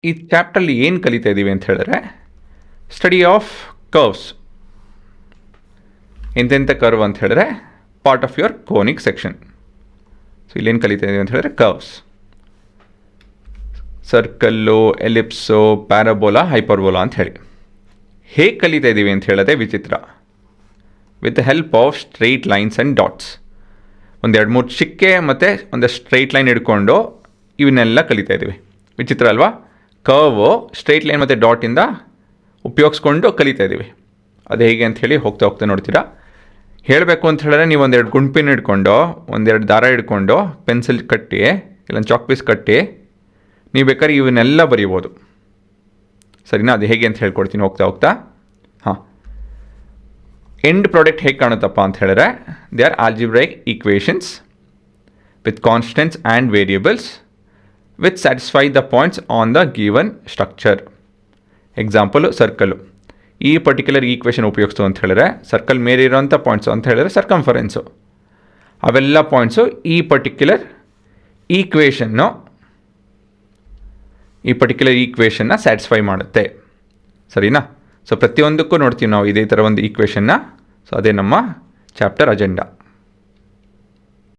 ಈ ಚಾಪ್ಟ್ರಲ್ಲಿ ಏನು ಕಲಿತಾ ಇದ್ದೀವಿ ಅಂತ ಹೇಳಿದ್ರೆ ಸ್ಟಡಿ ಆಫ್ ಕರ್ವ್ಸ್. ಎಂತೆಂಥ ಕರ್ವ್ ಅಂತ ಹೇಳಿದ್ರೆ part of your conic section. So ಇಲ್ಲೇನು ಕಲಿತಾ ಇದ್ದೀವಿ ಅಂತ ಹೇಳಿದ್ರೆ ಕರ್ವ್ಸ್, ಸರ್ಕಲ್ಲು, ಎಲಿಪ್ಸು, ಪ್ಯಾರಾಬೋಲಾ, ಹೈಪರ್ಬೋಲಾ ಅಂತ ಹೇಳಿ. ಹೇಗೆ ಕಲಿತಾ ಇದ್ದೀವಿ ಅಂತ ಹೇಳಿದ್ರೆ ವಿಚಿತ್ರ. With the help of straight lines and dots. ಒಂದೆರಡು ಮೂರು ಚಿಕ್ಕೆ ಮತ್ತು ಒಂದು ಸ್ಟ್ರೈಟ್ ಲೈನ್ ಹಿಡ್ಕೊಂಡು ಇವನ್ನೆಲ್ಲ ಕಲಿತಾ ಇದ್ದೀವಿ. ವಿಚಿತ್ರ ಅಲ್ವಾ? ಕರ್ವು ಸ್ಟ್ರೈಟ್ ಲೈನ್ ಮತ್ತು ಡಾಟಿಂದ ಉಪಯೋಗಿಸ್ಕೊಂಡು ಕಲಿತಾ ಇದ್ದೀವಿ. ಅದು ಹೇಗೆ ಅಂತ ಹೇಳಿ ಹೋಗ್ತಾ ಹೋಗ್ತಾ ನೋಡ್ತೀರಾ. ಹೇಳಬೇಕು ಅಂತ ಹೇಳಿದ್ರೆ ನೀವು ಒಂದೆರಡು ಗುಂಡ್ಪಿನ್ ಹಿಡ್ಕೊಂಡು, ಒಂದೆರಡು ದಾರ ಹಿಡ್ಕೊಂಡು, ಪೆನ್ಸಿಲ್ ಕಟ್ಟಿ, ಇಲ್ಲ ಚಾಕ್ ಪೀಸ್ ಕಟ್ಟಿ ನೀವು ಬೇಕಾದ್ರೆ ಇವನ್ನೆಲ್ಲ ಬರೀಬೋದು. ಸರಿನಾ? ಅದು ಹೇಗೆ ಅಂತ ಹೇಳ್ಕೊಡ್ತೀನಿ ಹೋಗ್ತಾ ಹೋಗ್ತಾ. ಹಾಂ, ಎಂಡ್ ಪ್ರಾಡಕ್ಟ್ ಹೇಗೆ ಕಾಣುತ್ತಪ್ಪ ಅಂತ ಹೇಳಿದ್ರೆ they are algebraic equations with constants and variables with satisfy the points on the given structure. Example circle. ಈ ಪರ್ಟಿಕ್ಯುಲರ್ ಈಕ್ವೇಷನ್ ಉಪಯೋಗಿಸ್ತು ಅಂತ ಹೇಳಿದ್ರೆ ಸರ್ಕಲ್ ಮೇಲೆ ಇರೋಂಥ ಪಾಯಿಂಟ್ಸು ಅಂತ ಹೇಳಿದ್ರೆ ಸರ್ಕಂಫರೆನ್ಸು. ಅವೆಲ್ಲ ಪಾಯಿಂಟ್ಸು ಈ ಪರ್ಟಿಕ್ಯುಲರ್ ಈಕ್ವೇಷನ್ನ ಸ್ಯಾಟಿಸ್ಫೈ ಮಾಡುತ್ತೆ. ಸರಿನಾ? ಸೊ ಪ್ರತಿಯೊಂದಕ್ಕೂ ನೋಡ್ತೀವಿ ನಾವು ಇದೇ ಥರ ಒಂದು ಈಕ್ವೇಷನ್ನ. ಸೊ ಅದೇ ನಮ್ಮ ಚಾಪ್ಟರ್ ಅಜೆಂಡಾ.